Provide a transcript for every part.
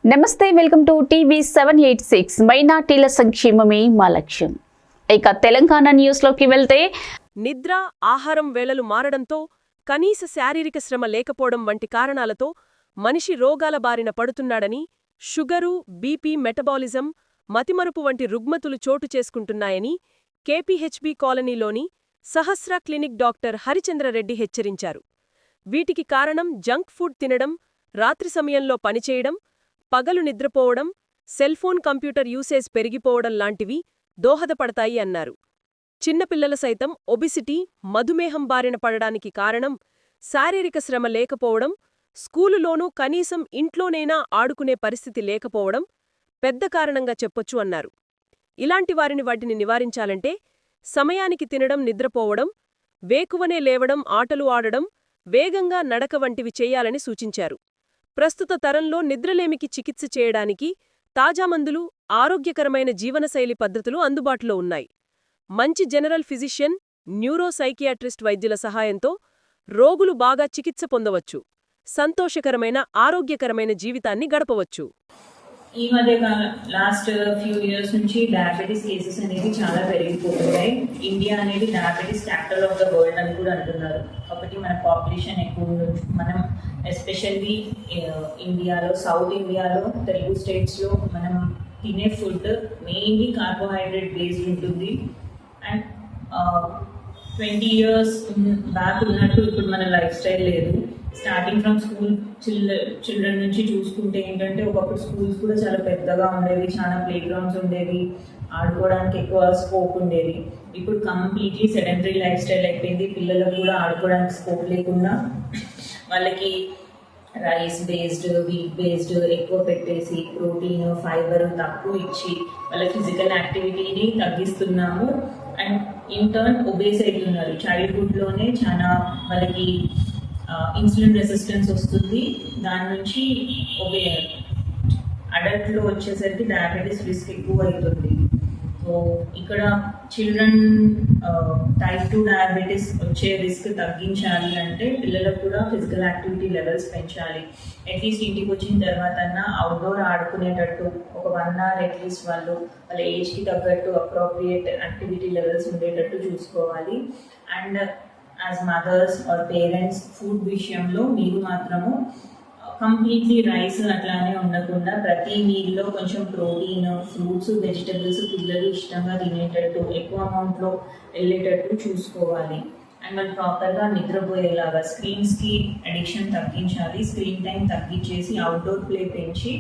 నమస్తే, welcome to TV 786. మైనార్టీల సంక్షేమమే మా లక్ష్యం. ఇక తెలంగాణ న్యూస్లోకి వెళ్తే, నిద్ర, ఆహారం వేళలు మారడంతో, కనీస శారీరక శ్రమ లేకపోవడం వంటి కారణాలతో మనిషి రోగాల బారిన పడుతున్నాడని, షుగరు, బీపీ, మెటబాలిజం, మతిమరుపు వంటి రుగ్మతులు చోటు చేసుకుంటున్నాయని కేపీహెచ్బీ కాలనీలోని సహస్ర క్లినిక్ డాక్టర్ హరిచంద్రరెడ్డి హెచ్చరించారు. వీటికి కారణం జంక్ ఫుడ్ తినడం, రాత్రి సమయంలో పనిచేయడం, పగలు నిద్రపోవడం, సెల్ఫోన్ కంప్యూటర్ యూసేజ్ పెరిగిపోవడం లాంటివి దోహదపడతాయి అన్నారు. చిన్నపిల్లల సైతం ఒబిసిటీ, మధుమేహం బారిన పడడానికి కారణం శారీరక శ్రమ లేకపోవడం, స్కూలులోనూ కనీసం ఇంట్లోనైనా ఆడుకునే పరిస్థితి లేకపోవడం పెద్ద కారణంగా చెప్పొచ్చు అన్నారు. ఇలాంటి వాటిని నివారించాలంటే సమయానికి తినడం, నిద్రపోవడం, వేకువనే లేవడం, ఆటలు ఆడడం, వేగంగా నడక వంటివి చేయాలని సూచించారు. ప్రస్తుత తరంలో నిద్రలేమికి చికిత్స చేయడానికి తాజా మందులు, ఆరోగ్యకరమైన జీవనశైలి పద్ధతులు అందుబాటులో ఉన్నాయి. మంచి జనరల్ ఫిజిషియన్, న్యూరో సైకియాట్రిస్ట్ వైద్యుల సహాయంతో రోగులు బాగా చికిత్స పొందవచ్చు, సంతోషకరమైన ఆరోగ్యకరమైన జీవితాన్ని గడపవచ్చు. ఈ మధ్య లాస్ట్ ఫ్యూ ఇయర్స్ నుంచి డయాబెటీస్ కేసెస్ అనేవి చాలా పెరిగిపోతున్నాయి. ఇండియా అనేది diabetes capital of the world అని కూడా అంటున్నారు. కాబట్టి మన పాపులేషన్ ఎక్కువ ఉండొచ్చు. మనం ఎస్పెషల్లీ ఇండియాలో, సౌత్ ఇండియాలో, తెలుగు స్టేట్స్లో మనం తినే ఫుడ్ మెయిన్లీ కార్బోహైడ్రేట్ బేస్డ్ ఉంటుంది. అండ్ 20 years బ్యాక్ ఉన్నట్టు ఇప్పుడు మన లైఫ్ స్టైల్ లేదు. స్టార్టింగ్ ఫ్రమ్ స్కూల్ చిల్డ్రన్ నుంచి చూసుకుంటే ఏంటంటే, ఒకప్పుడు స్కూల్స్ కూడా చాలా పెద్దగా ఉండేవి, చాలా ప్లే గ్రౌండ్స్ ఉండేవి, ఆడుకోవడానికి ఎక్కువ స్కోప్ ఉండేది. ఇప్పుడు కంప్లీట్లీ సెడెంటరీ లైఫ్ స్టైల్ అయిపోయింది. పిల్లలకు కూడా ఆడుకోవడానికి స్కోప్ లేకుండా వాళ్ళకి రైస్ బేస్డ్, వీట్ బేస్డ్ ఎక్కువ పెట్టేసి, ప్రోటీన్, ఫైబర్ తక్కువ ఇచ్చి వాళ్ళ ఫిజికల్ యాక్టివిటీని తగ్గిస్తున్నాము. అండ్ ఇన్ టర్న్ ఒబేస్ అవుతున్నారు. చైల్డ్హుడ్లోనే చాలా వాళ్ళకి ఇన్సులిన్ రెసిస్టెన్స్ వస్తుంది. దాని నుంచి అడల్ట్లో వచ్చేసరికి డయాబెటీస్ రిస్క్ ఎక్కువ అవుతుంది. సో ఇక్కడ చిల్డ్రన్ టైప్ 2 డయాబెటీస్ వచ్చే రిస్క్ తగ్గించాలి అంటే పిల్లలకు కూడా ఫిజికల్ యాక్టివిటీ లెవెల్స్ పెంచాలి. అట్లీస్ట్ ఇంటికి వచ్చిన తర్వాత అవుట్డోర్ ఆడుకునేటట్టు ఒక 1 hour అట్లీస్ట్ వాళ్ళ ఏజ్కి తగ్గట్టు అప్రోప్రియేట్ యాక్టివిటీ లెవెల్స్ ఉండేటట్టు చూసుకోవాలి. And as mothers or parents food విషయంలో మీరు మాత్రము కంప్లీట్లీ రైస్ అట్లానే ఉండకుండా ప్రతి మీల్లో కొంచెం ప్రోటీన్, ఫ్రూట్స్, వెజిటబుల్స్ పిల్లలు ఇష్టంగా తినేటట్టు, ఎక్కువ అమౌంట్లో వెళ్ళేటట్టు చూసుకోవాలి. అండ్ వాళ్ళు ప్రాపర్గా నిద్రపోయేలాగా స్క్రీన్స్కి అడిక్షన్ తగ్గించాలి. స్క్రీన్ టైం తగ్గించేసి అవుట్డోర్ ప్లే పెంచి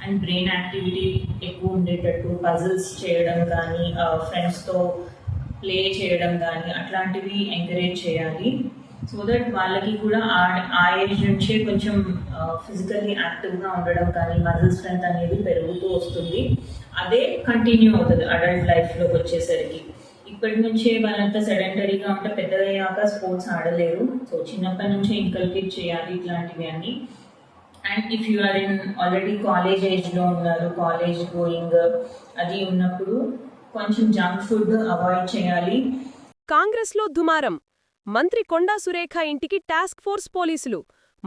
అండ్ బ్రెయిన్ యాక్టివిటీ ఎక్కువ ఉండేటట్టు పజిల్స్ చేయడం కానీ, ఫ్రెండ్స్తో ప్లే చేయడం కానీ అట్లాంటివి ఎంకరేజ్ చేయాలి. సో దట్ వాళ్ళకి కూడా ఆ ఏజ్ నుంచే కొంచెం ఫిజికల్లీ యాక్టివ్గా ఉండడం కానీ, మజిల్ స్ట్రెంత్ అనేది పెరుగుతూ వస్తుంది. అదే కంటిన్యూ అవుతుంది అడల్ట్ లైఫ్లోకి వచ్చేసరికి. ఇప్పటి నుంచే వాళ్ళంతా సెడెంటరీగా ఉంటే పెద్దయ్యాక స్పోర్ట్స్ ఆడలేరు. సో చిన్నప్పటి నుంచే ఇన్కల్కేట్ చేయాలి ఇట్లాంటివి అన్ని. And if you are in already college ఏజ్లో ఉన్నారు, కాలేజ్ గోయింగ్ అది ఉన్నప్పుడు కొంచెం జంక్ ఫుడ్ అవాయిడ్ చేయాలి. కాంగ్రెస్లో దుమారం. మంత్రి కొండా సురేఖ ఇంటికి టాస్క్ ఫోర్స్ పోలీసులు.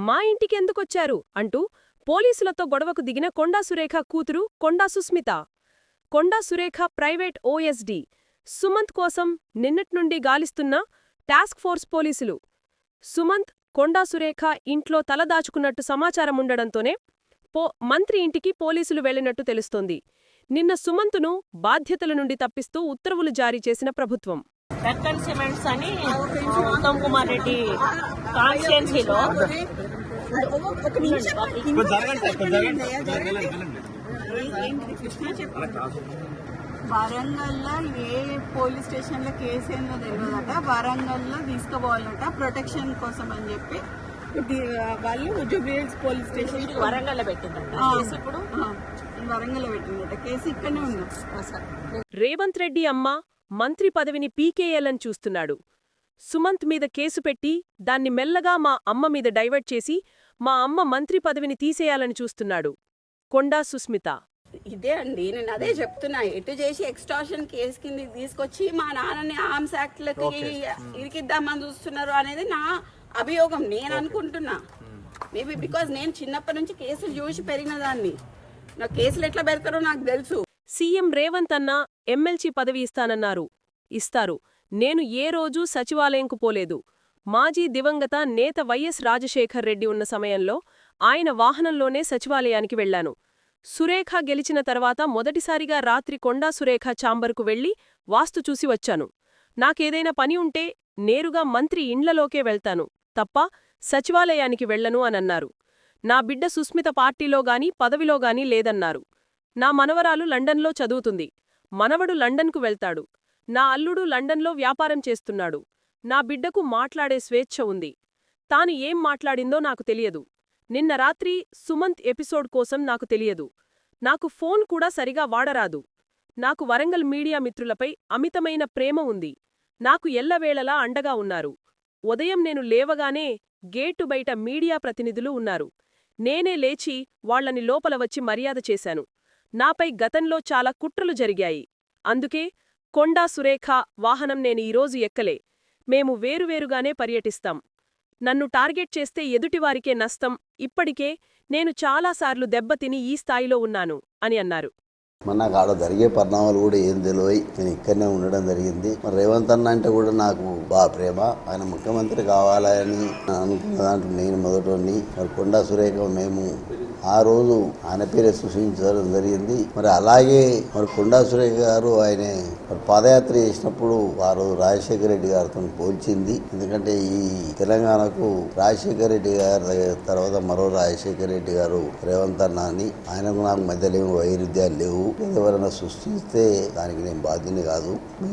మా ఇంటికి ఎందుకొచ్చారు అంటూ పోలీసులతో గొడవకు దిగిన కొండా సురేఖ కూతురు కొండా సుస్మిత. కొండా సురేఖ ప్రైవేట్ ఓఎస్డీ సుమంత్ కోసం నిన్నట్నుండి గాలిస్తున్న టాస్క్ ఫోర్స్ పోలీసులు. సుమంత్, కొండా సురేఖ ఇంట్లో తలదాచుకున్నట్టు సమాచారముండడంతోనే మంత్రి ఇంటికి పోలీసులు వెళ్లినట్టు తెలుస్తోంది. నిన్న సుమంత్ను బాధ్యతల నుండి తప్పిస్తూ ఉత్తర్వులు జారీ చేసిన ప్రభుత్వం. దక్కన్ సిమెంట్స్ అని ఉత్తమ్ కుమార్ రెడ్డి కాన్స్టిట్యుయెన్సీలో వరంగల్లో ఏ పోలీస్ స్టేషన్లో కేసు ఏందో తెలియదట. వరంగల్లో తీసుకుపోవాలట ప్రొటెక్షన్ కోసం అని చెప్పి వాళ్ళు జూబ్లీహిల్స్ పోలీస్ స్టేషన్ వరంగల్లో పెట్టిందట. ఇప్పుడు వరంగల్లో పెట్టిందట. కేసు ఇక్కడనే ఉంది. రేవంత్ రెడ్డి అమ్మ మంత్రి పదవిని పీకేయాలని చూస్తున్నాడు. సుమంత్ మీద కేసు పెట్టి దాన్ని మెల్లగా మా అమ్మ మీద డైవర్ట్ చేసి మా అమ్మ మంత్రి పదవిని తీసేయాలని చూస్తున్నాడు. కొండా సుస్మిత. ఇదే అండి, నేను అదే చెప్తున్నా. ఎటు చేసి ఎక్స్టార్షన్ కేసు కింద తీసుకొచ్చి మా నాన్నని ఆర్మ్స్ యాక్ట్లకి ఇరికిద్దామని చూస్తున్నారు అనేది నా అభియోగం. నేను అనుకుంటున్నా మేబీ బికాజ్ నేను చిన్నప్పటి నుంచి కేసులు చూసి పెరిగిన దాన్ని. నా కేసులు ఎట్లా పెడతారో నాకు తెలుసు. సీఎం రేవంత్ అన్న ఎమ్మెల్సీ పదవి ఇస్తానన్నారు. ఇస్తారు. నేను ఏ రోజూ సచివాలయంకు పోలేదు. మాజీ దివంగత నేత వైఎస్ రాజశేఖర్ రెడ్డి ఉన్న సమయంలో ఆయన వాహనంలోనే సచివాలయానికి వెళ్లాను. సురేఖ గెలిచిన తర్వాత మొదటిసారిగా రాత్రి కొండా సురేఖ ఛాంబర్కు వెళ్లి వాస్తు చూసి వచ్చాను. నాకేదైనా పని ఉంటే నేరుగా మంత్రి ఇండ్లలోకే వెళ్తాను తప్ప సచివాలయానికి వెళ్లను అనన్నారు. నా బిడ్డ సుస్మిత పార్టీలోగాని పదవిలోగాని లేదన్నారు. నా మనవరాలు లండన్లో చదువుతుంది. మనవడు లండన్కు వెళ్తాడు. నా అల్లుడు లండన్లో వ్యాపారం చేస్తున్నాడు. నా బిడ్డకు మాట్లాడే స్వేచ్ఛ ఉంది. తాను ఏం మాట్లాడిందో నాకు తెలియదు. నిన్న రాత్రి సుమంత్ ఎపిసోడ్ కోసం నాకు తెలియదు. నాకు ఫోన్ కూడా సరిగా వాడరాదు. నాకు వరంగల్ మీడియా మిత్రులపై అమితమైన ప్రేమ ఉంది. నాకు ఎల్లవేళలా అండగా ఉన్నారు. ఉదయం నేను లేవగానే గేటు బయట మీడియా ప్రతినిధులు ఉన్నారు. నేనే లేచి వాళ్లని లోపల వచ్చి మర్యాద చేశాను. నాపై గతంలో చాలా కుట్రలు జరిగాయి. అందుకే కొండా సురేఖ వాహనం నేను ఈరోజు ఎక్కలే. మేము వేరువేరుగానే పర్యటిస్తాం. నన్ను టార్గెట్ చేస్తే ఎదుటివారికే నష్టం. ఇప్పటికే నేను చాలాసార్లు దెబ్బతిని ఈ స్థాయిలో ఉన్నాను అని అన్నారు. నాకు ఆడ జరిగే పరిణామాలు కూడా ఏం తెలియదు. నేను ఇక్కడనే ఉండడం జరిగింది. మరి రేవంత్ అన్న అంటే కూడా నాకు బాగా ప్రేమ. ఆయన ముఖ్యమంత్రి కావాలని అనుకున్న దాంట్లో నేను మొదటి. మరి కొండా సురేఖ మేము ఆ రోజు ఆయన పేరే సృష్టించడం జరిగింది. మరి అలాగే మరి కొండా సురేఖ గారు ఆయన మరి పాదయాత్ర చేసినప్పుడు ఆ రోజు రాజశేఖర రెడ్డి గారితో పోల్చింది. ఎందుకంటే ఈ తెలంగాణకు రాజశేఖర రెడ్డి గారి తర్వాత మరో రాజశేఖర రెడ్డి గారు రేవంత్ అన్న అని. ఆయనకు నాకు మధ్యలో ఏమి వైరుధ్యాలు లేవు. ఎవరైనా సృష్టిస్తే దానికి నేను బాధ్యుని కాదు.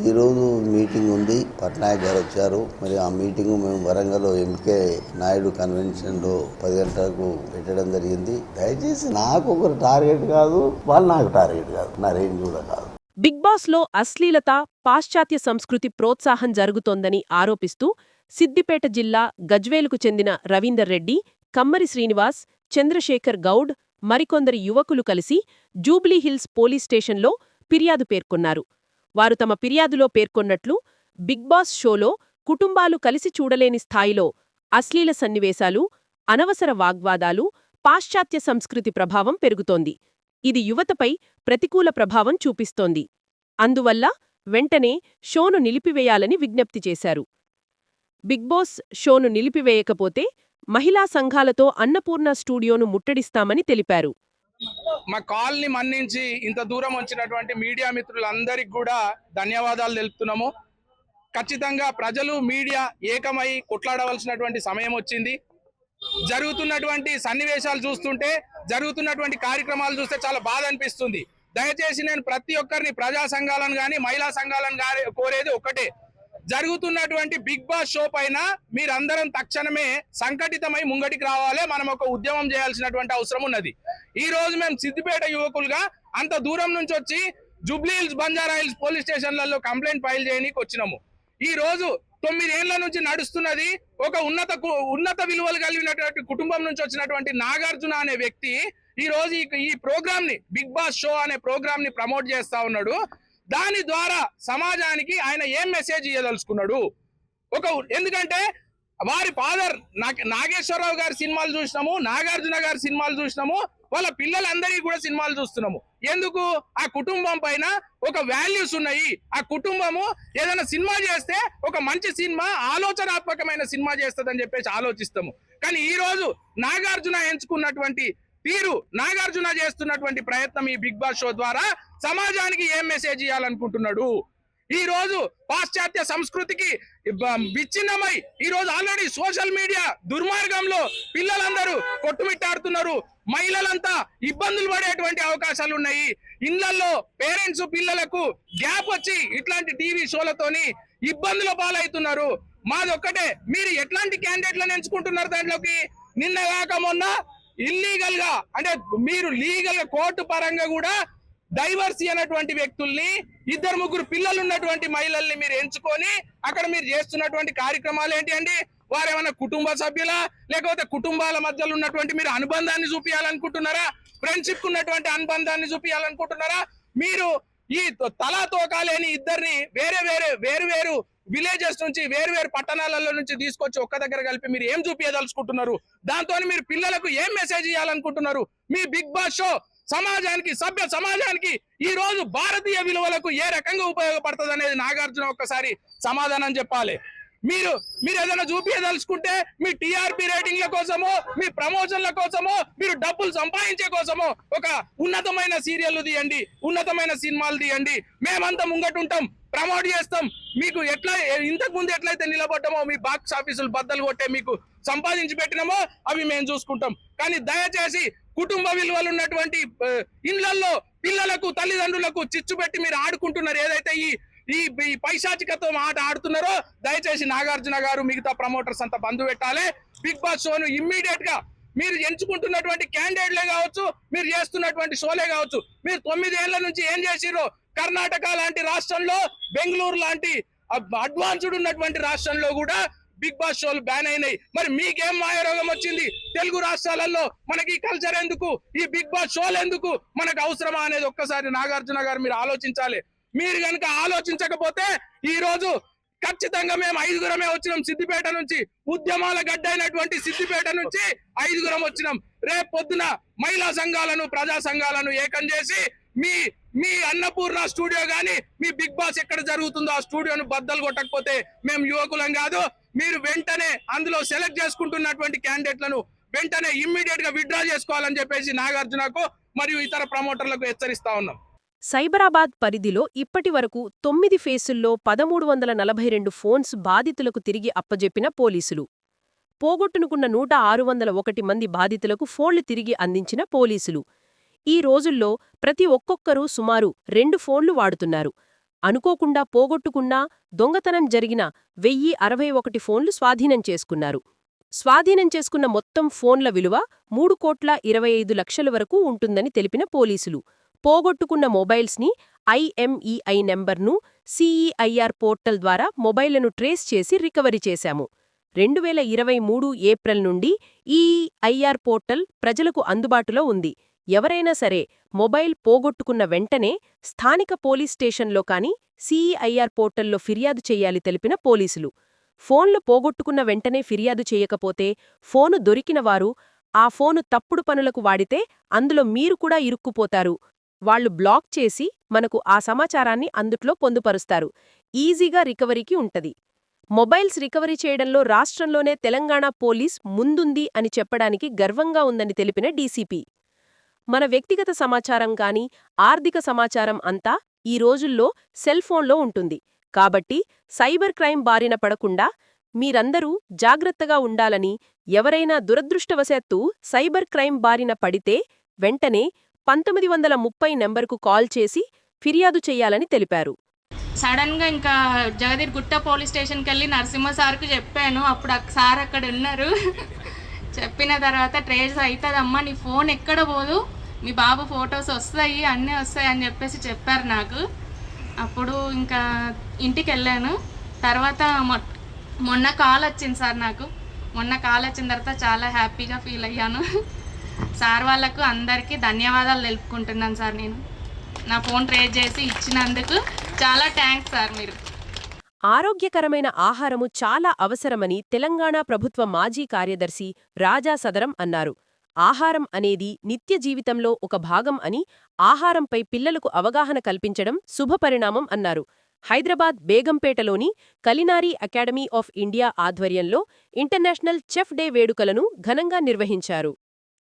ఈ రోజు మీటింగ్ ఉంది. పట్నాయక్ గారు వచ్చారు. మరి ఆ మీటింగ్ మేము వరంగల్ ఎంకే నాయుడు కన్వెన్షన్ లో 10 గంటలకు పెట్టడం జరిగింది. దయచేసి నాకు ఒకరు టార్గెట్ కాదు, వాళ్ళు నాకు టార్గెట్ కాదు, నా రేంజ్ కూడా కాదు. బిగ్ బాస్ లో అశ్లీలత, పాశ్చాత్య సంస్కృతి ప్రోత్సాహం జరుగుతోందని ఆరోపిస్తూ సిద్దిపేట జిల్లా గజ్వేలుకు చెందిన రవీందర్ రెడ్డి, కమ్మరి శ్రీనివాస్, చంద్రశేఖర్ గౌడ్ మరికొందరి యువకులు కలిసి జూబ్లీహిల్స్ పోలీస్ స్టేషన్లో ఫిర్యాదు పేర్కొన్నారు. వారు తమ ఫిర్యాదులో పేర్కొన్నట్లు బిగ్ బాస్ షోలో కుటుంబాలు కలిసి చూడలేని స్థాయిలో అశ్లీల సన్నివేశాలు, అనవసర వాగ్వాదాలు, పాశ్చాత్య సంస్కృతి ప్రభావం పెరుగుతోంది. ఇది యువతపై ప్రతికూల ప్రభావం చూపిస్తోంది. అందువల్ల వెంటనే షోను నిలిపివేయాలని విజ్ఞప్తి చేశారు. బిగ్ బాస్ షోను నిలిపివేయకపోతే మహిళా సంఘాలతో అన్నపూర్ణ స్టూడియోను ముట్టడిస్తామని తెలిపారు. మా కాల్ని మన్నించి ఇంత దూరం వచ్చినటువంటి మీడియా మిత్రులందరికీ కూడా ధన్యవాదాలు తెలుపుతున్నాము. ఖచ్చితంగా ప్రజలు మీడియా ఏకమై కొట్లాడవలసినటువంటి సమయం వచ్చింది. జరుగుతున్నటువంటి సన్నివేశాలు చూస్తుంటే, జరుగుతున్నటువంటి కార్యక్రమాలు చూస్తే చాలా బాధ అనిపిస్తుంది. దయచేసి నేను ప్రతి ఒక్కరిని, ప్రజా సంఘాలను కానీ మహిళా సంఘాలను కానీ కోరేది ఒకటే, జరుగుతున్నటువంటి బిగ్ బాస్ షో పైన మీరందరం తక్షణమే సంఘటితమై ముంగటికి రావాలి. మనం ఒక ఉద్యమం చేయాల్సినటువంటి అవసరం ఉన్నది. ఈ రోజు మేము సిద్దిపేట యువకులుగా అంత దూరం నుంచి వచ్చి జూబ్లీహిల్స్, బంజారాహిల్స్ పోలీస్ స్టేషన్లలో కంప్లైంట్ ఫైల్ చేయడానికి వచ్చినాము. ఈ రోజు 9 ఏళ్ల నుంచి నడుస్తున్నది ఒక ఉన్నత విలువలు కలిగినటువంటి కుటుంబం నుంచి వచ్చినటువంటి నాగార్జున అనే వ్యక్తి ఈ రోజు ఈ ప్రోగ్రామ్ ని, బిగ్ బాస్ షో అనే ప్రోగ్రామ్ ని ప్రమోట్ చేస్తా ఉన్నాడు. దాని ద్వారా సమాజానికి ఆయన ఏం మెసేజ్ ఇవ్వదలుచుకున్నాడు? ఎందుకంటే వారి ఫాదర్ నాగేశ్వరరావు గారి సినిమాలు చూసినాము, నాగార్జున గారి సినిమాలు చూసినాము, వాళ్ళ పిల్లలందరికీ కూడా సినిమాలు చూస్తున్నాము. ఎందుకు? ఆ కుటుంబం పైన ఒక వాల్యూస్ ఉన్నాయి. ఆ కుటుంబము ఏదైనా సినిమా చేస్తే ఒక మంచి సినిమా, ఆలోచనాత్మకమైన సినిమా చేస్తుందని చెప్పేసి ఆలోచిస్తాము. కానీ ఈ రోజు నాగార్జున ఎంచుకున్నటువంటి తీరు, నాగార్జున చేస్తున్నటువంటి ప్రయత్నం ఈ బిగ్ బాస్ షో ద్వారా సమాజానికి ఏం మెసేజ్ ఇవ్వాలనుకుంటున్నాడు? ఈ రోజు పాశ్చాత్య సంస్కృతికి విచ్ఛిన్నమై ఈ రోజు ఆల్రెడీ సోషల్ మీడియా దుర్మార్గంలో పిల్లలందరూ కొట్టుమిట్టాడుతున్నారు. మహిళలంతా ఇబ్బందులు పడేటువంటి అవకాశాలు ఉన్నాయి. ఇళ్లలో పేరెంట్స్ పిల్లలకు గ్యాప్ వచ్చి ఇట్లాంటి టీవీ షోలతోని ఇబ్బందుల పాలవుతున్నారు. మాదొక్కటే, మీరు ఎట్లాంటి క్యాండిడేట్లను ఎంచుకుంటున్నారు? దాంట్లోకి నిన్న కాక మొన్న ఇల్లీగల్ గా, అంటే మీరు లీగల్ గా కోర్టు పరంగా కూడా డైవర్సీ అనేటువంటి వ్యక్తుల్ని, 2-3 పిల్లలు ఉన్నటువంటి మహిళల్ని మీరు ఎంచుకొని అక్కడ మీరు చేస్తున్నటువంటి కార్యక్రమాలు ఏంటి అండి? వారేమన్నా కుటుంబ సభ్యులా, లేకపోతే కుటుంబాల మధ్యలో ఉన్నటువంటి మీరు అనుబంధాన్ని చూపించాలనుకుంటున్నారా? ఫ్రెండ్షిప్ ఉన్నటువంటి అనుబంధాన్ని చూపించాలనుకుంటున్నారా? మీరు ఈ తలాతోకాలేని ఇద్దరిని వేరు విలేజెస్ నుంచి, వేరు పట్టణాలలో నుంచి తీసుకొచ్చి ఒక్క దగ్గర కలిపి మీరు ఏం చూపించదలుచుకుంటున్నారు? దాంతో మీరు పిల్లలకు ఏం మెసేజ్ ఇవ్వాలనుకుంటున్నారు? మీ బిగ్ బాస్ షో సమాజానికి, సభ్య సమాజానికి ఈ రోజు భారతీయ విలువలకు ఏ రకంగా ఉపయోగపడుతుంది అనేది నాగార్జున ఒక్కసారి సమాధానం చెప్పాలి. మీరు ఏదైనా చూపించదలుచుకుంటే మీ టీఆర్పీ రేటింగ్ల కోసమో, మీ ప్రమోషన్ల కోసమో, మీరు డబ్బులు సంపాదించే కోసమో ఒక ఉన్నతమైన సీరియల్ తీయండి, ఉన్నతమైన సినిమాలు తీయండి. మేమంతా ముంగటుంటాం, ప్రమోట్ చేస్తాం. మీకు ఇంతకు ముందు ఎట్లయితే నిలబడ్డామో, మీ బాక్స్ ఆఫీసులు బద్దలు కొట్టే మీకు సంపాదించి పెట్టినామో అవి మేము చూసుకుంటాం. కానీ దయచేసి కుటుంబ విలువలు ఉన్నటువంటి ఇళ్లలో పిల్లలకు, తల్లిదండ్రులకు చిచ్చు పెట్టి మీరు ఆడుకుంటున్నారు. ఏదైతే ఈ పైశాచికతో ఆట ఆడుతున్నారో దయచేసి నాగార్జున గారు, మిగతా ప్రమోటర్స్ అంతా బంద్ పెట్టాలి. బిగ్ బాస్ షోను ఇమ్మీడియట్ గా మీరు ఎంచుకుంటున్నటువంటి క్యాండిడేట్లే కావచ్చు, మీరు చేస్తున్నటువంటి షోలే కావచ్చు, మీరు 9 ఏళ్ల నుంచి ఏం చేసిరో, కర్ణాటక లాంటి రాష్ట్రంలో, బెంగళూరు లాంటి అడ్వాన్స్డ్ ఉన్నటువంటి రాష్ట్రంలో కూడా బిగ్ బాస్ షోలు బ్యాన్ అయినాయి. మరి మీకేం మాయరోగం వచ్చింది? తెలుగు రాష్ట్రాలలో మనకి ఈ కల్చర్ ఎందుకు, ఈ బిగ్ బాస్ షోలు ఎందుకు మనకు అవసరమా అనేది ఒక్కసారి నాగార్జున గారు మీరు ఆలోచించాలి. మీరు కనుక ఆలోచించకపోతే ఈ రోజు ఖచ్చితంగా మేము 5గురమే వచ్చినాం సిద్దిపేట నుంచి, ఉద్యమాల గడ్డ అయినటువంటి సిద్దిపేట నుంచి 5గురం వచ్చినాం. రేపు పొద్దున మహిళా సంఘాలను, ప్రజా సంఘాలను ఏకం చేసి మీ అన్నపూర్ణ స్టూడియో గాని, మీ బిగ్ బాస్ ఎక్కడ జరుగుతుందో ఆ స్టూడియోను బద్దలు కొట్టకపోతే మేము యువకులం కాదు. మీరు వెంటనే అందులో సెలెక్ట్ చేసుకుంటున్నటువంటి క్యాండిడేట్లను వెంటనే ఇమ్మీడియట్ గా విత్డ్రా చేసుకోవాలని చెప్పేసి నాగార్జునకు మరియు ఇతర ప్రమోటర్లకు హెచ్చరిస్తా ఉన్నాం. సైబరాబాద్ పరిధిలో ఇప్పటి వరకు 9 ఫేసుల్లో 1342 ఫోన్స్ బాధితులకు తిరిగి అప్పజెప్పిన పోలీసులు. పోగొట్టునుకున్న 601 మంది బాధితులకు ఫోన్లు తిరిగి అందించిన పోలీసులు. ఈ రోజుల్లో ప్రతి ఒక్కొక్కరూ సుమారు 2 ఫోన్లు వాడుతున్నారు. అనుకోకుండా పోగొట్టుకున్నా, దొంగతనం జరిగిన 1061 ఫోన్లు స్వాధీనం చేసుకున్నారు. స్వాధీనం చేసుకున్న మొత్తం ఫోన్ల విలువ 3,25,00,000 వరకు ఉంటుందని తెలిపిన పోలీసులు పోగొట్టుకున్న మొబైల్స్ని IMEI నెంబర్ను CEIR పోర్టల్ ద్వారా మొబైళ్లను ట్రేస్ చేసి రికవరీ చేశాము. 2023 ఏప్రిల్ నుండి ఈ IR పోర్టల్ ప్రజలకు అందుబాటులో ఉంది. ఎవరైనా సరే మొబైల్ పోగొట్టుకున్న వెంటనే స్థానిక పోలీస్ స్టేషన్లో కానీ CEIR పోర్టల్లో ఫిర్యాదు చెయ్యాలి తెలిపిన పోలీసులు. ఫోన్లు పోగొట్టుకున్న వెంటనే ఫిర్యాదు చేయకపోతే ఫోను దొరికినవారు ఆ ఫోను తప్పుడు పనులకు వాడితే అందులో మీరు కూడా ఇరుక్కుపోతారు. వాళ్లు బ్లాక్ చేసి మనకు ఆ సమాచారాన్ని అందుట్లో పొందుపరుస్తారు. ఈజీగా రికవరీకి ఉంటది. మొబైల్స్ రికవరీ చేయడంలో రాష్ట్రంలోనే తెలంగాణ పోలీస్ ముందుంది అని చెప్పడానికి గర్వంగా ఉందని తెలిపిన డీసీపీ. మన వ్యక్తిగత సమాచారం కానీ, ఆర్థిక సమాచారం అంతా ఈ రోజుల్లో సెల్ఫోన్లో ఉంటుంది. కాబట్టి సైబర్ క్రైమ్ బారిన పడకుండా మీరందరూ జాగ్రత్తగా ఉండాలని, ఎవరైనా దురదృష్టవశాత్తు సైబర్ క్రైమ్ బారిన పడితే వెంటనే 1930 నెంబర్కు కాల్ చేసి ఫిర్యాదు చెయ్యాలని తెలిపారు. సడన్గా ఇంకా జగదీర్గుట్ట పోలీస్ స్టేషన్కి వెళ్ళి నరసింహ సార్కి చెప్పాను. అప్పుడు సార్ అక్కడ ఉన్నారు. చెప్పిన తర్వాత ట్రేస్ అవుతుందమ్మా, నీ ఫోన్ ఎక్కడ పోదు, మీ బాబు ఫొటోస్ వస్తాయి, అన్నీ వస్తాయి అని చెప్పేసి చెప్పారు నాకు. అప్పుడు ఇంకా ఇంటికి వెళ్ళాను. తర్వాత మొన్న కాల్ వచ్చింది సార్ నాకు. మొన్న కాల్ వచ్చిన తర్వాత చాలా హ్యాపీగా ఫీల్ అయ్యాను. సార్ వాళ్ళకు అందరికీ ధన్యవాదాలు తెలుపుకుంటున్నాను సార్. నేను నా ఫోన్ ట్రేస్ చేసి ఇచ్చినందుకు చాలా థ్యాంక్స్ సార్. మీరు ఆరోగ్యకరమైన ఆహారము చాలా అవసరమని తెలంగాణ ప్రభుత్వ మాజీ కార్యదర్శి రాజా సదరం అన్నారు. ఆహారం అనేది నిత్య జీవితంలో ఒక భాగం అని, ఆహారంపై పిల్లలకు అవగాహన కల్పించడం శుభపరిణామం అన్నారు. హైదరాబాద్ బేగంపేటలోని కలినారీ అకాడమీ ఆఫ్ ఇండియా ఆధ్వర్యంలో ఇంటర్నేషనల్ చెఫ్ డే వేడుకలను ఘనంగా నిర్వహించారు.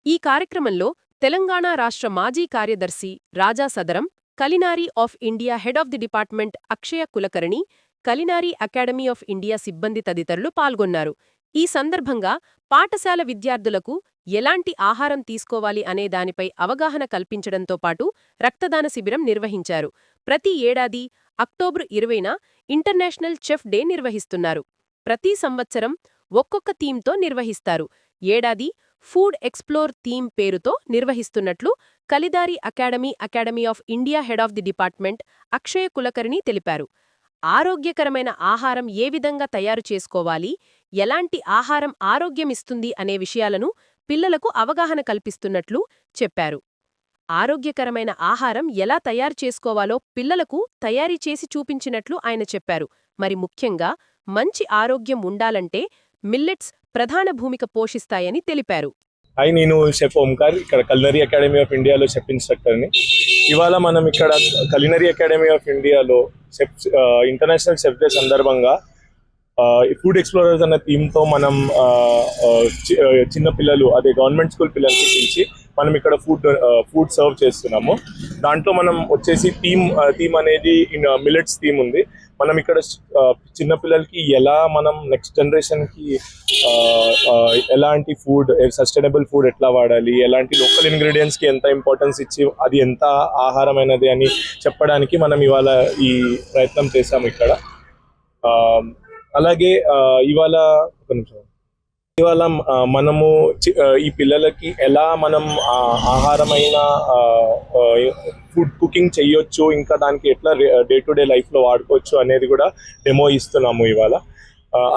ఈ కార్యక్రమంలో తెలంగాణ రాష్ట్ర మాజీ కార్యదర్శి Raja Sadaram, culinary of India head of the department Akshaya Kulkarni, culinary academy of India సిబ్బంది తదితరులు పాల్గొన్నారు. ఈ సందర్భంగా పాఠశాల విద్యార్థులకు ఎలాంటి ఆహారం తీసుకోవాలి అనే దానిపై అవగాహన కల్పించడంతో పాటు రక్తదాన శిబిరం నిర్వహించారు. ప్రతి ఏడాది అక్టోబర్ 20న ఇంటర్నేషనల్ చెఫ్ డే నిర్వహిస్తున్నారు. ప్రతి సంవత్సరం ఒక్కొక్క థీమ్తో నిర్వహిస్తారు. ఏడాది ఫుడ్ ఎక్స్ప్లోర్ థీమ్ పేరుతో నిర్వహిస్తున్నట్లు culinary academy of India head of the department Akshaya Kulkarni తెలిపారు. ఆరోగ్యకరమైన ఆహారం ఏ విధంగా తయారు చేసుకోవాలి, ఎలాంటి ఆహారం ఆరోగ్యమిస్తుంది అనే విషయాలను పిల్లలకు అవగాహన కల్పిస్తున్నట్లు చెప్పారు. ఆరోగ్యకరమైన ఆహారం ఎలా తయారు చేసుకోవాలో పిల్లలకు తయారీ చేసి చూపించినట్లు ఆయన చెప్పారు. మరి ముఖ్యంగా మంచి ఆరోగ్యం ఉండాలంటే మిల్లెట్స్ ప్రధాన భూమిక పోషిస్తాయని తెలిపారు. హాయ్, నేను షెఫ్ ఓంకార్, ఇక్కడ కలినరీ అకాడమీ ఆఫ్ ఇండియాలో షెఫ్ ఇన్స్ట్రక్టర్ని. ఇవాళ మనం ఇక్కడ కలినరీ అకాడమీ ఆఫ్ ఇండియాలో షెఫ్ ఇంటర్నేషనల్ షెఫ్ డే సందర్భంగా ఫుడ్ ఎక్స్ప్లోరర్స్ అన్న థీమ్తో మనం చిన్న పిల్లలు, అదే గవర్నమెంట్ స్కూల్ పిల్లలకి పిలిచి మనం ఇక్కడ ఫుడ్ సర్వ్ చేస్తున్నాము. దాంట్లో మనం వచ్చేసి థీమ్ అనేది మిల్లెట్స్ థీమ్ ఉంది. మనం ఇక్కడ చిన్న పిల్లలకి ఎలా మనం నెక్స్ట్ జనరేషన్కి ఎలాంటి ఫుడ్, సస్టైనబుల్ ఫుడ్ ఎట్లా వాడాలి, ఎలాంటి లోకల్ ఇంగ్రీడియంట్స్కి ఎంత ఇంపార్టెన్స్ ఇచ్చి అది ఎంత ఆహారమైనది అని చెప్పడానికి మనం ఇవాళ ఈ ప్రయత్నం చేసాము ఇక్కడ. అలాగే ఇవాళ మనము ఈ పిల్లలకి ఎలా మనం ఆహారమైన ఫుడ్ కుకింగ్ చేయొచ్చు, ఇంకా దానికి ఎట్లా డే టు డే లైఫ్లో వాడుకోవచ్చు అనేది కూడా డెమో ఇస్తున్నాము ఇవాళ.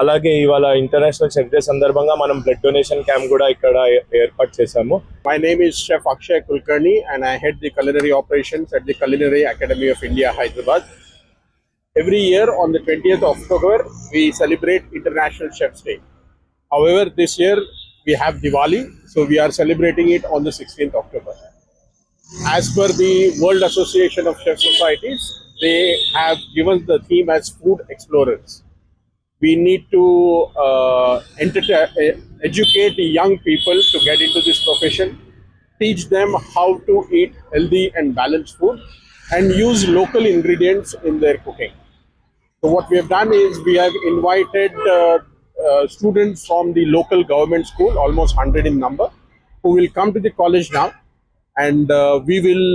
అలాగే ఇవాళ ఇంటర్నేషనల్ షెఫ్ డే సందర్భంగా మనం బ్లడ్ డొనేషన్ క్యాంప్ కూడా ఇక్కడ ఏర్పాటు చేశాము. My name is Chef Akshay Kulkarni and I head the culinary operations at the Culinary Academy of India, Hyderabad. Every year on the 20th of October, we celebrate International Chef's Day. However, this year we have Diwali, so we are celebrating it on the 16th October. As per the World Association of Chef Societies, they have given the theme as Food Explorers. We need to educate young people to get into this profession, teach them how to eat healthy and balanced food, and use local ingredients in their cooking. So what we have done is we have invited students from the local government school, almost 100 in number, who will come to the college now, and we will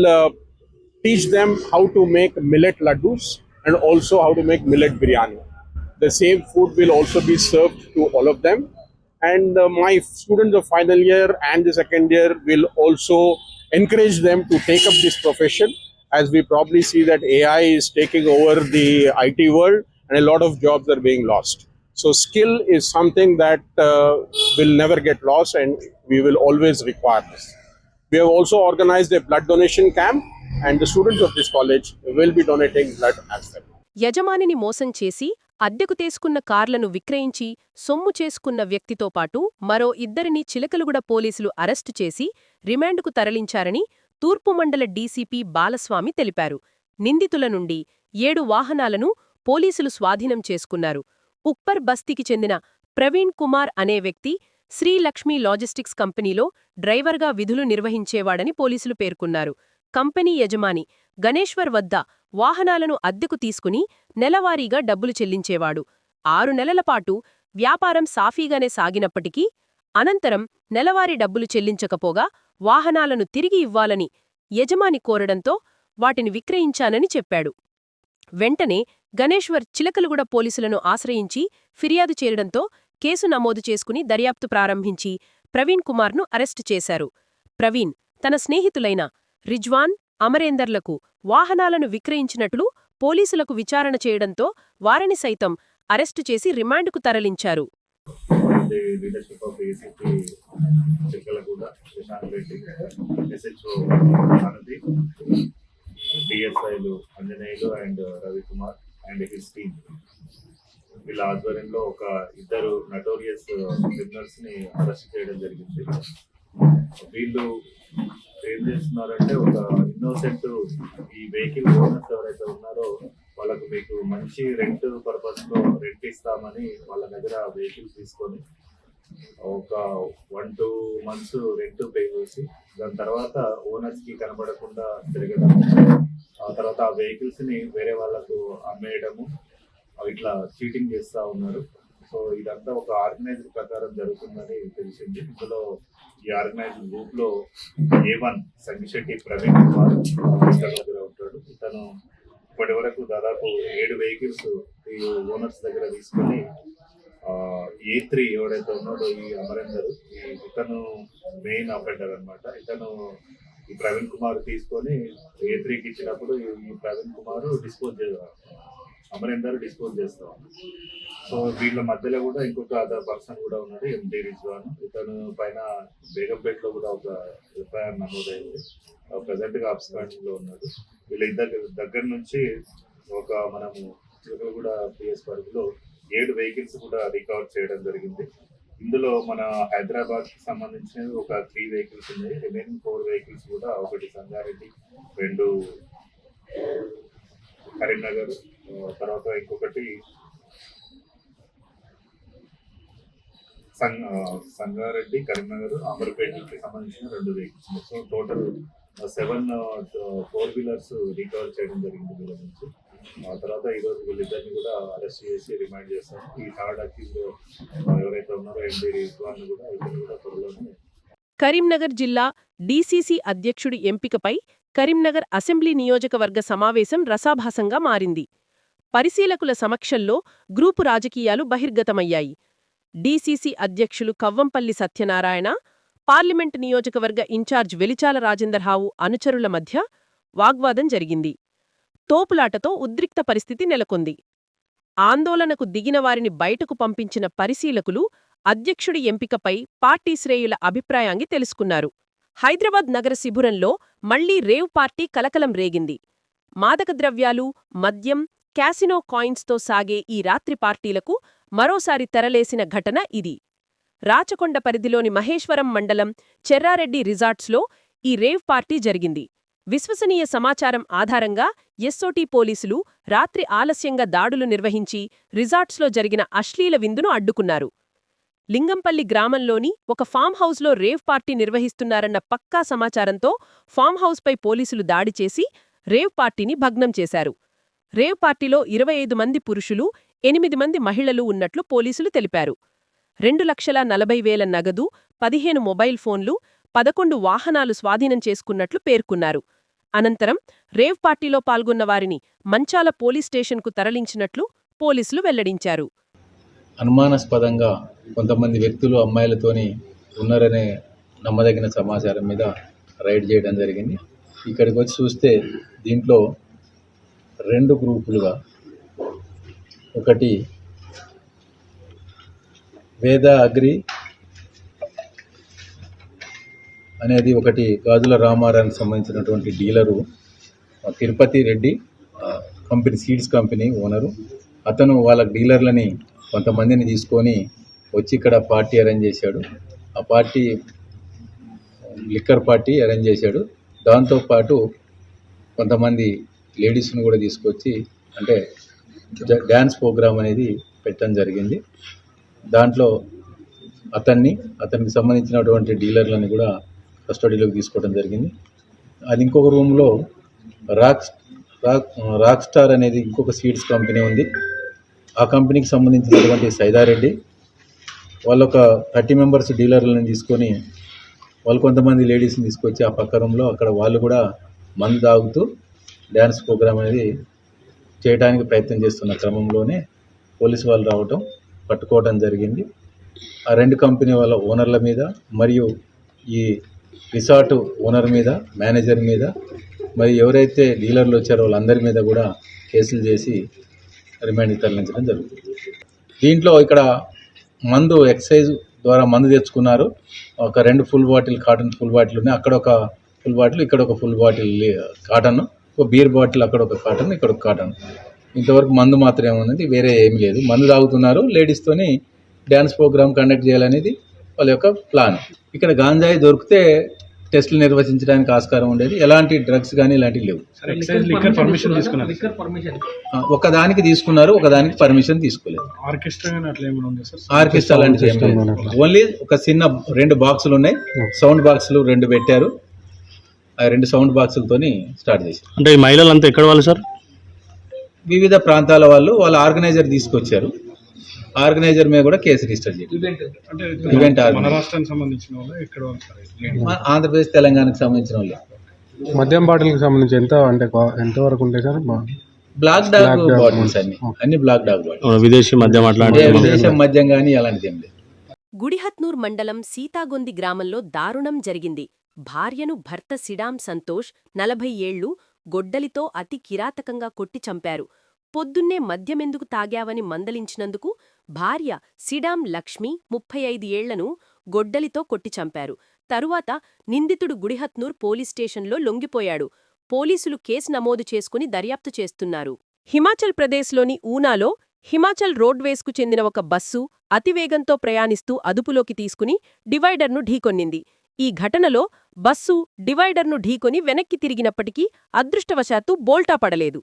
teach them how to make millet laddus and also how to make millet biryani. The same food will also be served to all of them, and my students of final year and the second year will also encourage them to take up this profession, as we probably see that AI is taking over the IT world and a lot of jobs are being lost. So skill is something that will never get lost, and we will always require this. We have also organized a blood donation camp, and the students of this college will be donating blood as well. యజమానిని మోసం చేసి అద్దెకు తీసుకున్న కార్లను విక్రయించి సొమ్ము చేసుకున్న వ్యక్తితో పాటు మరో ఇద్దరిని చిలకలగూడ పోలీసులు అరెస్టు చేసి రిమాండ్కు తరలించారని తూర్పు మండల డీసీపీ బాలస్వామి తెలిపారు. నిందితుల నుండి 7 వాహనాలను పోలీసులు స్వాధీనం చేసుకున్నారు. ఉప్పర్ బస్తీకి చెందిన ప్రవీణ్ కుమార్ అనే వ్యక్తి శ్రీలక్ష్మి లాజిస్టిక్స్ కంపెనీలో డ్రైవర్గా విధులు నిర్వహించేవాడని పోలీసులు పేర్కొన్నారు. కంపెనీ యజమాని గణేశ్వర్ వద్ద వాహనాలను అద్దెకు తీసుకుని నెలవారీగా డబ్బులు చెల్లించేవాడు. 6 నెలల పాటు వ్యాపారం సాఫీగానే సాగినప్పటికీ అనంతరం నెలవారీ డబ్బులు చెల్లించకపోగా వాహనాలను తిరిగి ఇవ్వాలని యజమాని కోరడంతో వాటిని విక్రయించానని చెప్పాడు. వెంటనే గణేశ్వర్ చిలకలగూడ పోలీసులను ఆశ్రయించి ఫిర్యాదు చేయడంతో కేసు నమోదు చేసుకుని దర్యాప్తు ప్రారంభించి ప్రవీణ్ కుమార్ను అరెస్టు చేశారు. ప్రవీణ్ తన స్నేహితులైన రిజ్వాన్, అమరేందర్లకు వాహనాలను విక్రయించినట్లు పోలీసులకు విచారణ చేయడంతో వారిని సైతం అరెస్టు చేసి రిమాండ్కు తరలించారు. the leadership of ACP Chikalaguda, Shashank Reddy, SHO Anadi, DSIలు Anjaneyulu and Ravikumar and his team. వీళ్ళ ఆధ్వర్యంలో ఒక ఇద్దరు నటోరియస్ క్రిమినల్స్ ని అరెస్ట్ చేయడం జరిగింది. వీళ్ళు ఏం చేస్తున్నారంటే, ఒక ఇన్నోసెంట్ ఈ వెహికల్ ఓనర్స్ ఎవరైతే ఉన్నారో వాళ్ళకు మీకు మంచి రెంట్ పర్పస్ లో రెంట్ ఇస్తామని వాళ్ళ దగ్గర వెహికల్ తీసుకొని ఒక 1-2 months రెంట్ పే చేసి దాని తర్వాత ఓనర్స్ కి కనబడకుండా తిరగడం, ఆ తర్వాత ఆ వెహికల్స్ ని వేరే వాళ్ళకు అమ్మేయడము, ఇట్లా చీటింగ్ చేస్తా ఉన్నారు. సో ఇదంతా ఒక ఆర్గనైజ్డ్ ప్రకారం జరుగుతుందని తెలిసింది. ఇందులో ఈ ఆర్గనైజ్డ్ గ్రూప్ లో A1 సంగిశెట్టి ప్రవీణ్ కుమార్ ఇతని దగ్గర ఉంటాడు. ఇతను ఇప్పటి వరకు దాదాపు 7 వెహికల్స్ ఈ ఓనర్స్ దగ్గర తీసుకొని A3 ఎవడైతే ఉన్నాడో ఈ అమరేందర్, ఇతను మెయిన్ అఫెండర్ అనమాట. ఇతను ఈ ప్రవీణ్ కుమార్ తీసుకొని A3కి ఇచ్చినప్పుడు ఈ ప్రవీణ్ కుమార్ అమరేందర్ డిస్పోజ్ చేస్తాం. సో వీళ్ళ మధ్యలో కూడా ఇంకొక అదర్ పర్సన్ కూడా ఉన్నాడు, MD రిజ్వాన్. ఇతను పైన బేగంపేటలో కూడా ఒక FIR నమోదైంది. ప్రజెంట్ గా అబ్స్కాండింగ్ లో ఉన్నాడు. వీళ్ళిద్దరి దగ్గర నుంచి ఒక మనము చిలకలగూడ PS పరిధిలో 7 వెహికల్స్ కూడా రికవర్ చేయడం జరిగింది. ఇందులో మన హైదరాబాద్ కి సంబంధించినవి ఒక 3 వెహికల్స్ ఉన్నాయి. రిమైనింగ్ 4 వెహికల్స్ కూడా, ఒకటి సంగారెడ్డి, 2 కరీంనగర్, తర్వాత ఇంకొకటి సంగారెడ్డి, కరీంనగర్, అమర్పేటకి సంబంధించిన 2 వెహికల్స్. సో టోటల్ 7 4-వీలర్స్ రికవర్ చేయడం జరిగింది వీళ్ళ నుంచి. ఆ తర్వాత ఈరోజు వీళ్ళిద్దరిని కూడా అరెస్ట్ చేసి రిమాండ్ చేస్తాం. ఈ థర్డ్ అక్యూజ్ ఎవరైతే ఉన్నారో ఎండి రిజ్వాన్ కూడా ఇద్దరు కూడా త్వరలోనే. కరీంనగర్ జిల్లా డీసీసీ అధ్యక్షుడి ఎంపికపై కరీంనగర్ అసెంబ్లీ నియోజకవర్గ సమావేశం రసాభాసంగా మారింది. పరిశీలకుల సమక్షంలో గ్రూపు రాజకీయాలు బహిర్గతమయ్యాయి. డీసీసీ అధ్యక్షులు కవ్వంపల్లి సత్యనారాయణ, పార్లమెంట్ నియోజకవర్గ ఇన్ఛార్జ్ వెలిచాల రాజేందర్రావు అనుచరుల మధ్య వాగ్వాదం జరిగింది. తోపులాటతో ఉద్రిక్త పరిస్థితి నెలకొంది. ఆందోళనకు దిగిన వారిని బయటకు పంపించిన పరిశీలకులు అధ్యక్షుడి ఎంపికపై పార్టీ శ్రేయుల అభిప్రాయాన్ని తెలుసుకున్నారు. హైదరాబాద్ నగర శిబిరంలో మళ్లీ రేవ్ పార్టీ కలకలం రేగింది. మాదక ద్రవ్యాలు, మద్యం, క్యాసినో కాయిన్స్తో సాగే ఈ రాత్రి పార్టీలకు మరోసారి తెరలేసిన ఘటన ఇది. రాచకొండ పరిధిలోని మహేశ్వరం మండలం చెర్రారెడ్డి రిసార్ట్స్లో ఈ రేవ్ పార్టీ జరిగింది. విశ్వసనీయ సమాచారం ఆధారంగా ఎస్ఓటీ పోలీసులు రాత్రి ఆలస్యంగా దాడులు నిర్వహించి రిసార్ట్స్లో జరిగిన అశ్లీల విందును అడ్డుకున్నారు. లింగంపల్లి గ్రామంలోని ఒక ఫామ్ హౌస్లో రేవ్ పార్టీ నిర్వహిస్తున్నారన్న పక్కా సమాచారంతో ఫామ్ హౌస్పై పోలీసులు దాడి చేసి రేవ్ పార్టీని భగ్నం చేశారు. రేవ్ పార్టీలో 25 మంది పురుషులు, 8 మంది మహిళలు ఉన్నట్లు పోలీసులు తెలిపారు. 2,40,000 నగదు, 15 మొబైల్ ఫోన్లు, 11 వాహనాలు స్వాధీనం చేసుకున్నట్లు పేర్కొన్నారు. అనంతరం రేవ్ పార్టీలో పాల్గొన్న వారిని మంచాల పోలీస్ స్టేషన్కు తరలించినట్లు పోలీసులు వెల్లడించారు. అనుమానాస్పదంగా కొంతమంది వ్యక్తులు అమ్మాయిలతోని ఉన్నారనే నమ్మదగిన సమాచారం మీద రైడ్ చేయడం జరిగింది. ఇక్కడికి వచ్చి చూస్తే దీంట్లో 2 గ్రూపులుగా, ఒకటి వేద అగ్రి అనేది ఒకటి గాజుల రామారానికి సంబంధించినటువంటి dealer, Tirupati Reddy company, seeds company owner. అతను వాళ్ళ డీలర్లని కొంతమందిని తీసుకొని వచ్చి ఇక్కడ పార్టీ అరేంజ్ చేశాడు. ఆ పార్టీ లిక్కర్ పార్టీ అరేంజ్ చేశాడు. దాంతోపాటు కొంతమంది లేడీస్ను కూడా తీసుకొచ్చి, అంటే డ్యాన్స్ ప్రోగ్రామ్ అనేది పెట్టడం జరిగింది. దాంట్లో అతనికి సంబంధించినటువంటి డీలర్లని కూడా కస్టడీలోకి తీసుకోవడం జరిగింది. అది ఇంకొక రూమ్లో రాక్ స్టార్ అనేది ఇంకొక సీడ్స్ కంపెనీ ఉంది. ఆ కంపెనీకి సంబంధించినటువంటి సైదారెడ్డి వాళ్ళు ఒక 30 మెంబర్స్ డీలర్లను తీసుకొని వాళ్ళు కొంతమంది లేడీస్ని తీసుకొచ్చి ఆ పక్క రూమ్లో అక్కడ వాళ్ళు కూడా మందు తాగుతూ డ్యాన్స్ ప్రోగ్రామ్ అనేది చేయడానికి ప్రయత్నం చేస్తున్న క్రమంలోనే పోలీసు వాళ్ళు రావటం, పట్టుకోవడం జరిగింది. ఆ 2 కంపెనీ వాళ్ళ ఓనర్ల మీద మరియు ఈ రిసార్ట్ ఓనర్ మీద, మేనేజర్ మీద, మరి ఎవరైతే డీలర్లు వచ్చారో వాళ్ళందరి మీద కూడా కేసులు చేసి రిమాండ్కి తరలించడం జరుగుతుంది. దీంట్లో ఇక్కడ మందు ఎక్సైజ్ ద్వారా మందు తెచ్చుకున్నారు. ఒక 2 full bottle, cotton full bottle ఉన్నాయి. అక్కడ ఒక ఫుల్ బాటిల్, ఇక్కడ ఒక ఫుల్ బాటిల్ కాటన్, ఒక బీర్ బాటిల్, అక్కడ ఒక కాటన్, ఇక్కడ ఒక కాటన్. ఇంతవరకు మందు మాత్రమే ఉన్నది, వేరే ఏమీ లేదు. మందు తాగుతున్నారు, లేడీస్తోని డ్యాన్స్ ప్రోగ్రామ్ కండక్ట్ చేయాలనేది వాళ్ళ యొక్క ప్లాన్. ఇక్కడ గాంజాయి దొరికితే టెస్టులు నిర్వహించడానికి ఆస్కారం ఉండేది. ఎలాంటి డ్రగ్స్ కానీ ఇలాంటివి లేవు. ఒకదానికి తీసుకున్నారు, ఒకదానికి పర్మిషన్ తీసుకోలేదు. ఆర్కెస్ట్రా అలాంటిది ఏం లేదు. ఓన్లీ ఒక చిన్న 2 బాక్సులు ఉన్నాయి, సౌండ్ బాక్సులు 2 పెట్టారు. ఆ 2 సౌండ్ బాక్సులతోని స్టార్ట్ చేశారు. అంటే ఈ మహిళలంతా ఎక్కడ వాళ్ళు సార్? వివిధ ప్రాంతాల వాళ్ళు. వాళ్ళ ఆర్గనైజర్ తీసుకొచ్చారు. ఆర్గనైజర్ మీద కూడా కేసు రిజిస్టర్ చేయాలి. ఈవెంట్ ఆంధ్రప్రదేశ్, తెలంగాణకు సంబంధించిన వాళ్ళు. మద్యం బాటిల్కి సంబంధించి ఎంత వరకు ఉంటాయి సార్? బ్లాక్ డాగ్ బాటిల్స్ అన్ని బ్లాక్ డాగ్ బాటిల్స్. విదేశీ మద్యం అట్లాంటి విదేశీ మద్యం కానీ అలాంటిది ఏం లేదు. గుడిహత్నూర్ మండలం సీతాగొంది గ్రామంలో దారుణం జరిగింది. భార్యను భర్త సిడాం సంతోష్ 40 ఏళ్లు గొడ్డలితో అతి కిరాతకంగా కొట్టి చంపారు. పొద్దున్నే మద్యమెందుకు తాగావని మందలించినందుకు భార్య సిడాం లక్ష్మి 35 ఏళ్లను గొడ్డలితో కొట్టి చంపారు. తరువాత నిందితుడు గుడిహత్నూర్ పోలీస్ స్టేషన్లో లొంగిపోయాడు. పోలీసులు కేసు నమోదు చేసుకుని దర్యాప్తు చేస్తున్నారు. హిమాచల్ ప్రదేశ్లోని ఊనాలో హిమాచల్ రోడ్వేస్కు చెందిన ఒక బస్సు అతివేగంతో ప్రయాణిస్తూ అదుపులోకి తీసుకుని డివైడర్ను ఢీకొన్నింది. ఈ ఘటనలో బస్సు డివైడర్ను ఢీకొని వెనక్కి తిరిగినప్పటికీ అదృష్టవశాత్తు బోల్టా పడలేదు.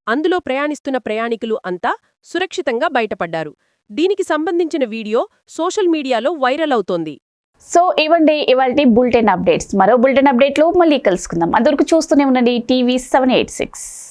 అందులో ప్రయాణిస్తున్న ప్రయాణికులు అంతా సురక్షితంగా బయటపడ్డారు. దీనికి సంబంధించిన వీడియో సోషల్ మీడియాలో వైరల్ అవుతోంది. సో ఇవ్వండి ఇవాల్టి బులెటిన్ అప్డేట్స్. మరో బులెటిన్ అప్డేట్లో మళ్ళీ కలుసుకుందాం. అందరికీ చూస్తూనే ఉండండి TV 786.